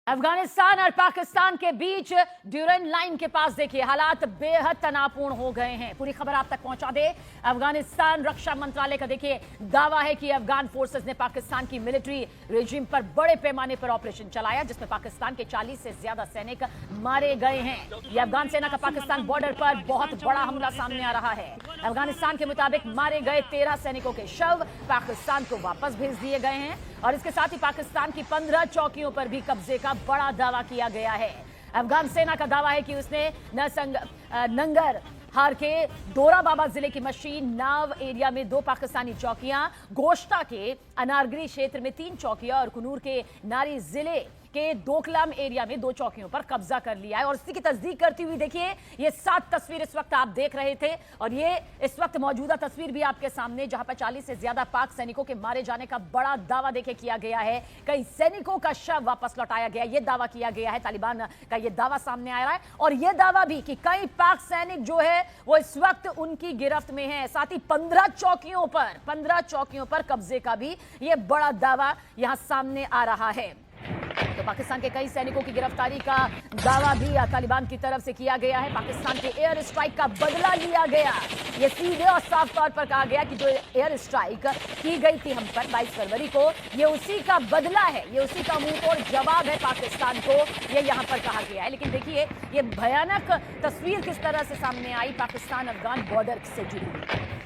अफगानिस्तान और पाकिस्तान के बीच Durand line के पास देखिए हालात बेहद तनावपूर्ण हो गए हैं। पूरी खबर आप तक पहुंचा दे। अफगानिस्तान रक्षा मंत्रालय का देखिए दावा है कि अफगान फोर्सेस ने पाकिस्तान की मिलिट्री रेजिम पर बड़े पैमाने पर ऑपरेशन चलाया, जिसमें पाकिस्तान के 40 से ज्यादा सैनिक मारे गए हैं। यह अफगान सेना का पाकिस्तान बॉर्डर पर बहुत बड़ा हमला सामने आ रहा है। अफगानिस्तान के मुताबिक मारे गए 13 सैनिकों के शव पाकिस्तान को वापस भेज दिए गए हैं और इसके साथ ही पाकिस्तान की 15 चौकियों पर भी कब्जे का बड़ा दावा किया गया है। अफगान सेना का दावा है कि उसने नंगर हार के डोरा बाबा जिले की मशीन नाव एरिया में 2 पाकिस्तानी चौकियां, गोश्ता के अनारगरी क्षेत्र में 3 चौकियां और कुनूर के नारी जिले के दोकलाम एरिया में 2 चौकियों पर कब्जा कर लिया है। और इसी की तस्दीक करती हुई देखिए ये 7 तस्वीर इस वक्त आप देख रहे थे और ये इस वक्त मौजूदा तस्वीर भी आपके सामने, जहां पर 40 से ज्यादा पाक सैनिकों के मारे जाने का बड़ा दावा देखिए किया गया है। कई सैनिकों का शव वापस लौटाया गया, ये दावा किया गया है। तालिबान का ये दावा सामने आ रहा है और ये दावा भी कि कई पाक सैनिक जो है वो इस वक्त उनकी गिरफ्त में है। साथ ही 15 चौकियों पर कब्जे का भी ये बड़ा दावा यहां सामने आ रहा है। तो पाकिस्तान के कई सैनिकों की गिरफ्तारी का दावा भी तालिबान की तरफ से किया गया है। पाकिस्तान के एयर स्ट्राइक का बदला लिया गया। ये सीधे और साफ तौर पर कहा गया कि जो एयर स्ट्राइक की गई थी हम पर 22 फरवरी को, ये उसी का बदला है, ये उसी का मुंहतोड़ जवाब है पाकिस्तान को, ये यहां पर कहा गया है। लेकिन देखिए ये भयानक तस्वीर किस तरह से सामने आई पाकिस्तान अफगान बॉर्डर से जुड़ी हुई।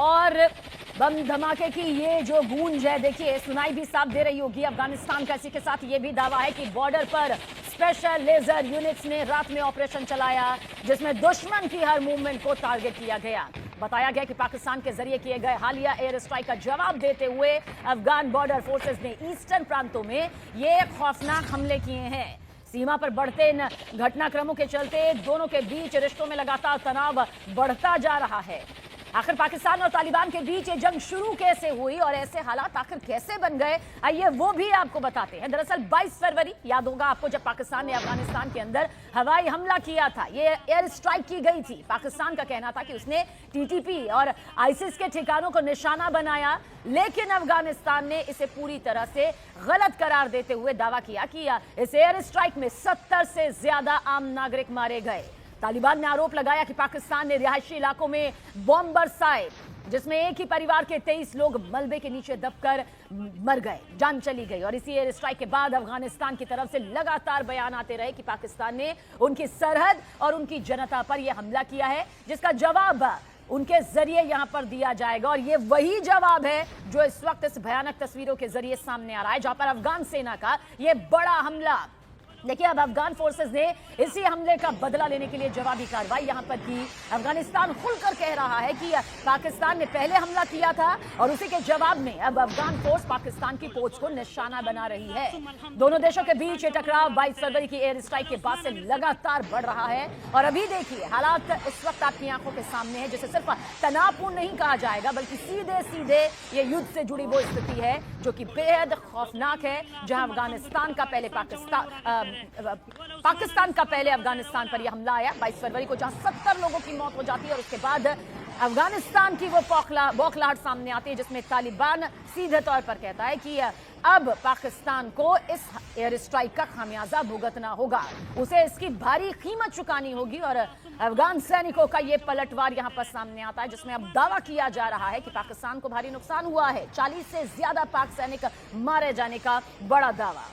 और बम धमाके की ये जो गूंज है देखिए सुनाई भी साफ दे रही होगी अफगानिस्तान का। इसी के साथ ये भी दावा है कि बॉर्डर पर स्पेशल लेजर यूनिट्स ने रात में ऑपरेशन चलाया, जिसमें दुश्मन की हर मूवमेंट को टारगेट किया गया। बताया गया कि पाकिस्तान के जरिए किए गए हालिया एयर स्ट्राइक का जवाब देते हुए अफगान बॉर्डर फोर्सेस ने ईस्टर्न प्रांतों में ये खौफनाक हमले किए हैं। सीमा पर बढ़ते इन घटनाक्रमों के चलते दोनों के बीच रिश्तों में लगातार तनाव बढ़ता जा रहा है। आखिर पाकिस्तान और तालिबान के बीच ये जंग शुरू कैसे हुई और ऐसे हालात आखिर कैसे बन गए, आइए वो भी आपको बताते हैं। दरअसल 22 फरवरी याद होगा आपको, जब पाकिस्तान ने अफगानिस्तान के अंदर हवाई हमला किया था, ये एयर स्ट्राइक की गई थी। पाकिस्तान का कहना था कि उसने टीटीपी और आईसिस के ठिकानों को निशाना बनाया, लेकिन अफगानिस्तान ने इसे पूरी तरह से गलत करार देते हुए दावा किया कि इस एयर स्ट्राइक में 70 से ज्यादा आम नागरिक मारे गए। तालिबान ने आरोप लगाया कि पाकिस्तान ने रिहायशी इलाकों में बॉम्ब बरसाए, जिसमें एक ही परिवार के 23 लोग मलबे के नीचे दबकर मर गए, जान चली गई। और इसी एयर स्ट्राइक के बाद अफगानिस्तान की तरफ से लगातार बयान आते रहे कि पाकिस्तान ने उनकी सरहद और उनकी जनता पर यह हमला किया है, जिसका जवाब उनके जरिए यहां पर दिया जाएगा। और ये वही जवाब है जो इस वक्त इस भयानक तस्वीरों के जरिए सामने आ रहा है, जहां पर अफगान सेना का यह बड़ा हमला। देखिए अब अफगान फोर्सेस ने इसी हमले का बदला लेने के लिए जवाबी कार्रवाई यहां पर की। अफगानिस्तान खुलकर कह रहा है कि पाकिस्तान ने पहले हमला किया था और उसी के जवाब में अब अफगान फोर्स पाकिस्तान की पोस्ट को निशाना बना रही है। दोनों देशों के बीच ये टकराव 22 फरवरी की एयर स्ट्राइक के बाद से लगातार बढ़ रहा है और अभी देखिए हालात इस वक्त आपकी आंखों के सामने है, जिसे सिर्फ तनावपूर्ण नहीं कहा जाएगा बल्कि सीधे सीधे ये युद्ध से जुड़ी वो स्थिति है जो कि बेहद खौफनाक है। जहां अफगानिस्तान का पहले पाकिस्तान का पहले अफगानिस्तान पर यह हमला आया 22 फरवरी को, जहां 70 लोगों की मौत हो जाती है और उसके बाद अफगानिस्तान की वो बौखलाहट सामने आती है, जिसमें तालिबान सीधे तौर पर कहता है कि अब पाकिस्तान को इस एयर स्ट्राइक का खामियाजा भुगतना होगा, उसे इसकी भारी कीमत चुकानी होगी। और अफगान सैनिकों का ये पलटवार यहां पर सामने आता है, जिसमें अब दावा किया जा रहा है कि पाकिस्तान को भारी नुकसान हुआ है। 40 से ज्यादा पाक सैनिक मारे जाने का बड़ा दावा।